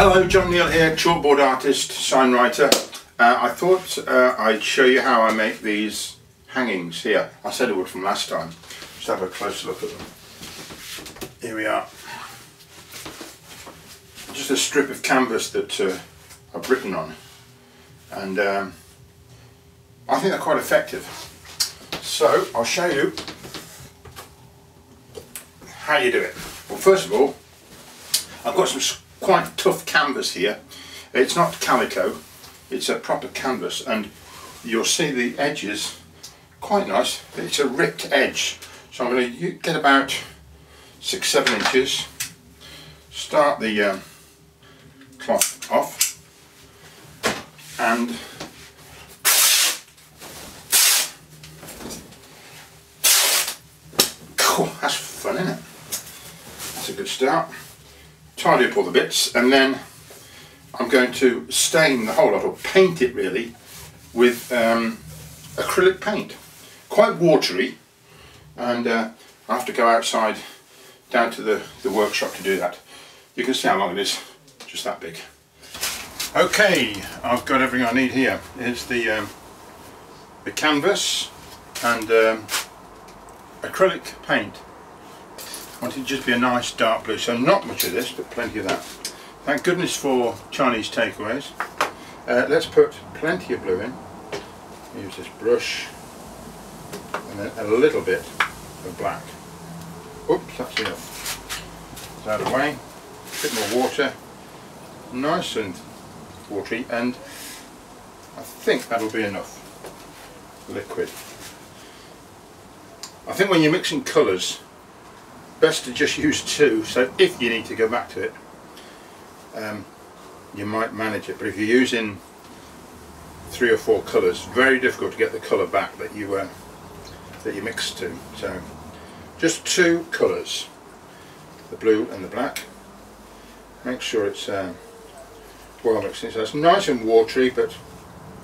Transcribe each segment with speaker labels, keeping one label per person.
Speaker 1: Hello, John Neal here, chalkboard artist, sign writer. I thought I'd show you how I make these hangings here. I said I would from last time. Just have a closer look at them. Here we are. Just a strip of canvas that I've written on, and I think they're quite effective. So I'll show you how you do it. Well, first of all, I've got some quite tough canvas here. It's not calico, it's a proper canvas, and you'll see the edges quite nice. It's a ripped edge, so I'm going to get about 6-7 inches, start the cloth off, and cool, that's fun, isn't it? That's a good start. Tidy up all the bits, and then I'm going to stain the whole lot, or paint it really, with acrylic paint. Quite watery, and I have to go outside down to the workshop to do that. You can see how long it is, just that big. Okay, I've got everything I need here. Here's the canvas and acrylic paint. I want it to just be a nice dark blue, so not much of this, but plenty of that. Thank goodness for Chinese takeaways. Let's put plenty of blue in. Use this brush, and then a little bit of black. Oops, that's enough. It's out of the way. A bit more water, nice and watery, and I think that'll be enough liquid. I think when you're mixing colours, best to just use 2, so if you need to go back to it, you might manage it, but if you're using 3 or 4 colours, very difficult to get the colour back that you mixed to. So just 2 colours, the blue and the black. Make sure it's well mixed in, so it's nice and watery but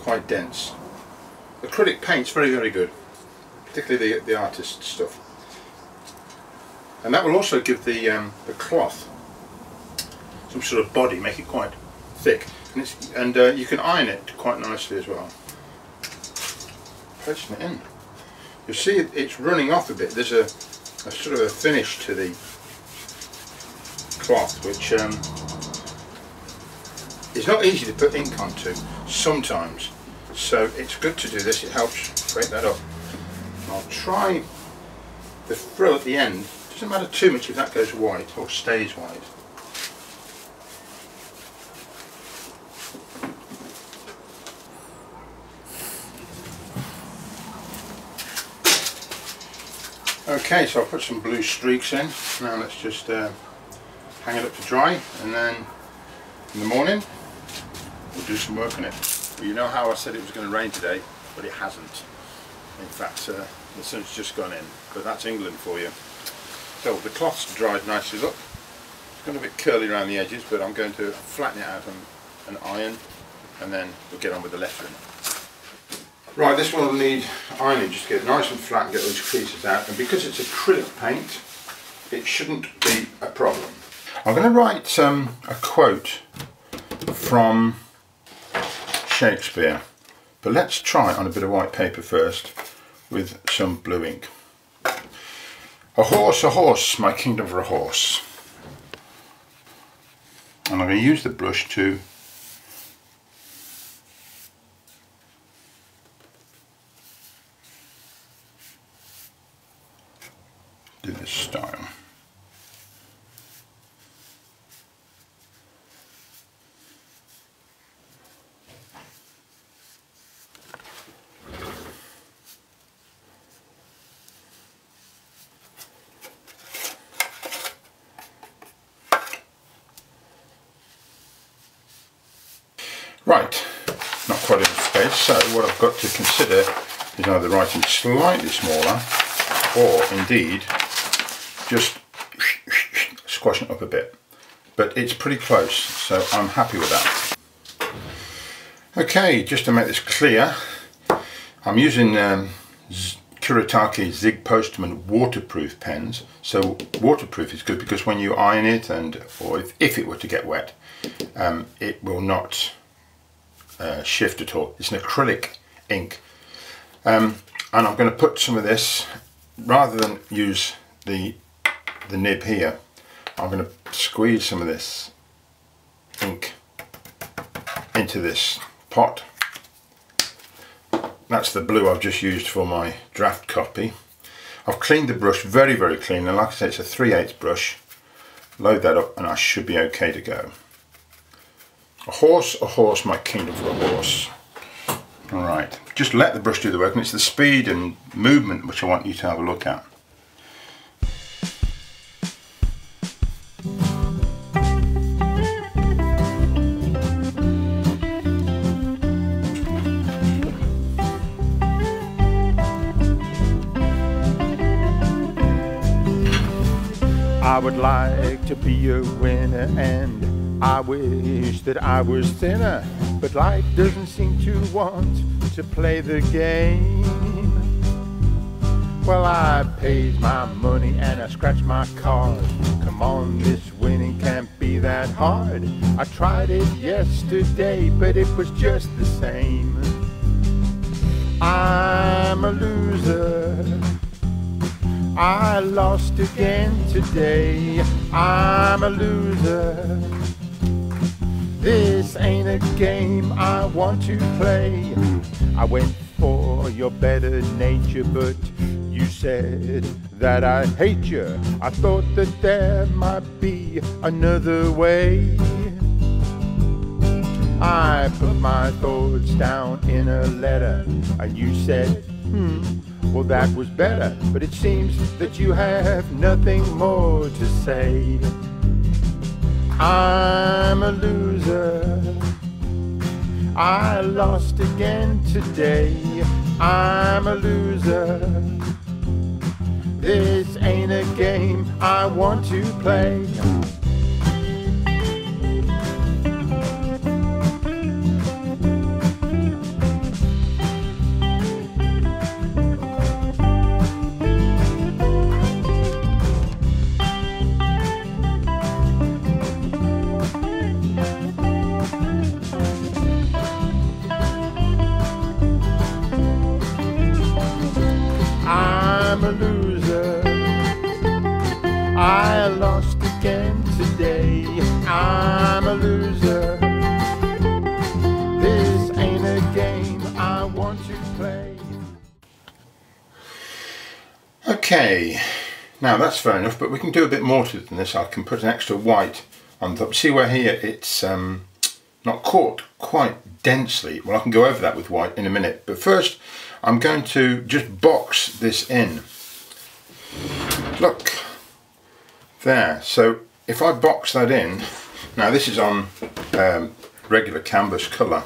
Speaker 1: quite dense. Acrylic paint's very good, particularly the artist stuff. And that will also give the cloth some sort of body, make it quite thick, and you can iron it quite nicely as well. Placing it in, you'll see it's running off a bit. There's a sort of a finish to the cloth which is not easy to put ink onto sometimes, so it's good to do this. It helps break that up. I'll try the frill at the end. Doesn't matter too much if that goes white or stays white. Okay, so I'll put some blue streaks in. Now let's just hang it up to dry, and then in the morning we'll do some work on it. Well, you know how I said it was going to rain today, but it hasn't. In fact, the sun's just gone in, but that's England for you. So the cloth's dried nicely, look. It's gone a bit curly around the edges, but I'm going to flatten it out on an iron, and then we'll get on with the lettering. Right, this one will need ironing just to get it nice and flat and get those creases out, and because it's acrylic paint, it shouldn't be a problem. I'm going to write a quote from Shakespeare, but let's try it on a bit of white paper first with some blue ink. A horse, my kingdom for a horse. And I'm going to use the brush to do this style. Right, not quite enough space, so what I've got to consider is either writing slightly smaller, or indeed just squashing it up a bit. But it's pretty close, so I'm happy with that. Okay, just to make this clear, I'm using Kuretake Zig Postman waterproof pens. So waterproof is good because when you iron it, or if it were to get wet, it will not shift at all. It's an acrylic ink, and I'm going to put some of this, rather than use the nib here, I'm going to squeeze some of this ink into this pot. That's the blue I've just used for my draft copy. I've cleaned the brush very, very clean, and like I say, it's a 3/8 brush. Load that up and I should be okay to go. A horse, my kingdom for a horse. Alright, just let the brush do the work, and it's the speed and movement which I want you to have a look at. I would like to be a winner, and I wish that I was thinner, but life doesn't seem to want to play the game. Well, I paid my money and I scratched my card. Come on, this winning can't be that hard. I tried it yesterday, but it was just the same. I'm a loser, I lost again today. I'm a loser, this ain't a game I want to play. I went for your better nature, but you said that I hate you. I thought that there might be another way. I put my thoughts down in a letter, and you said, well, that was better, but it seems that you have nothing more to say. I'm a loser, I lost again today. I'm a loser, this ain't a game I want to play. I'm a loser, I lost again today. I'm a loser, this ain't a game I want to play. Okay, now that's fair enough, but we can do a bit more to it than this. I can put an extra white on top. See where here it's not caught quite densely? Well, I can go over that with white in a minute, but first I'm going to just box this in. Look, there. So if I box that in, now this is on regular canvas colour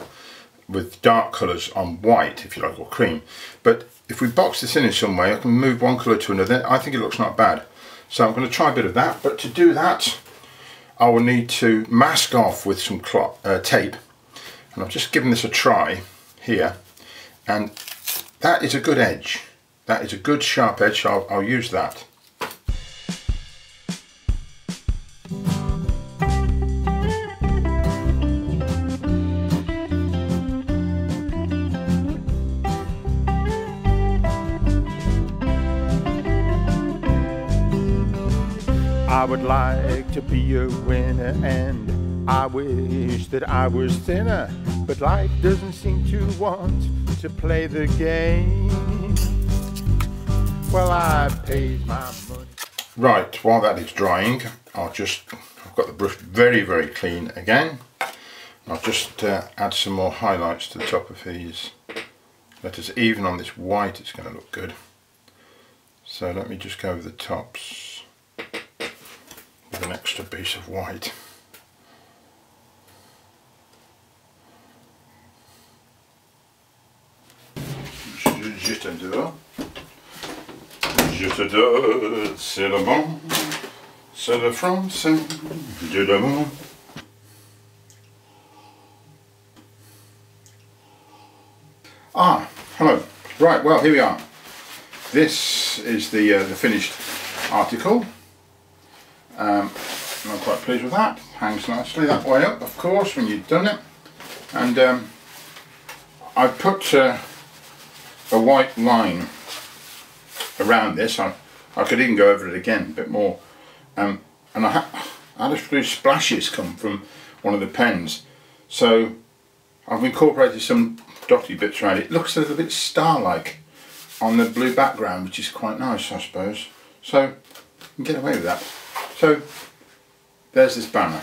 Speaker 1: with dark colours on white, if you like, or cream, but if we box this in some way, I can move one colour to another. I think it looks not bad. So I'm going to try a bit of that, but to do that I will need to mask off with some tape, and I've just given this a try here, and that is a good edge. That is a good sharp edge, so I'll use that. I would like to be a winner, and I wish that I was thinner, but life doesn't seem to want to play the game. Well, I paid my money. Right, while that is drying, I've got the brush very, very clean again. I'll just add some more highlights to the top of these letters. Even on this white it's going to look good. So let me just go over the tops with an extra piece of white. Je t'adore, c'est le bon, c'est le français, de l'amour. Ah, hello. Right, well, here we are. this is the finished article. I'm quite pleased with that. Hangs nicely that way up, of course, when you've done it. And I put a white line around this. I could even go over it again a bit more. And I had a few splashes come from one of the pens. So I've incorporated some dotty bits around it. It looks a little bit star-like on the blue background, which is quite nice, I suppose. So you can get away with that. So there's this banner.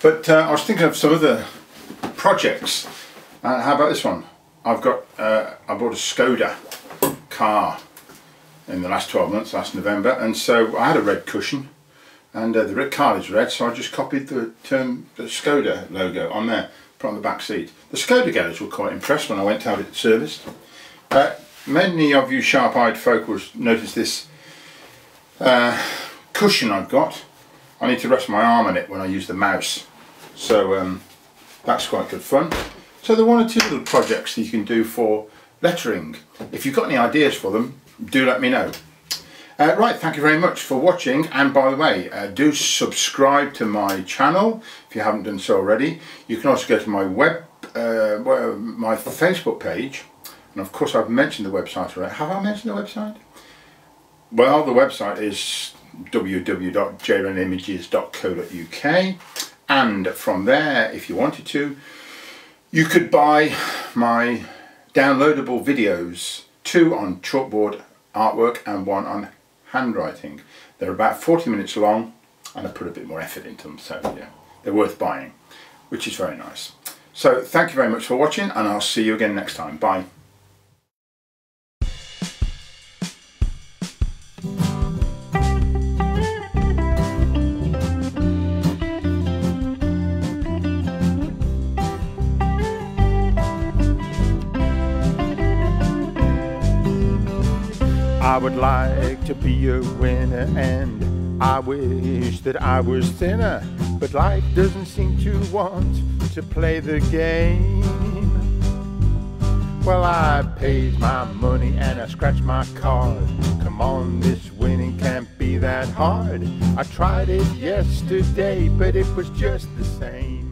Speaker 1: But I was thinking of some other projects. How about this one? I bought a Skoda car in the last 12 months, last November, and so I had a red cushion, and the red car is red, so I just copied the Skoda logo on there, put on the back seat. The Skoda guys were quite impressed when I went to have it serviced. Many of you sharp-eyed folk will notice this cushion I've got. I need to rest my arm on it when I use the mouse, so that's quite good fun. So there are one or two little projects that you can do for lettering. If you've got any ideas for them, do let me know. Right, thank you very much for watching, and by the way, do subscribe to my channel if you haven't done so already. You can also go to my my Facebook page, and of course I've mentioned the website already. Have I mentioned the website? Well, the website is www.jrenimages.co.uk, and from there, if you wanted to, you could buy my downloadable videos, 2 on chalkboard artwork and 1 on handwriting. They're about 40 minutes long, and I put a bit more effort into them, so yeah, they're worth buying, which is very nice. So thank you very much for watching, and I'll see you again next time. Bye.
Speaker 2: I would like to be a winner, and I wish that I was thinner, but life doesn't seem to want to play the game. Well, I paid my money and I scratched my card. Come on, this winning can't be that hard. I tried it yesterday, but it was just the same.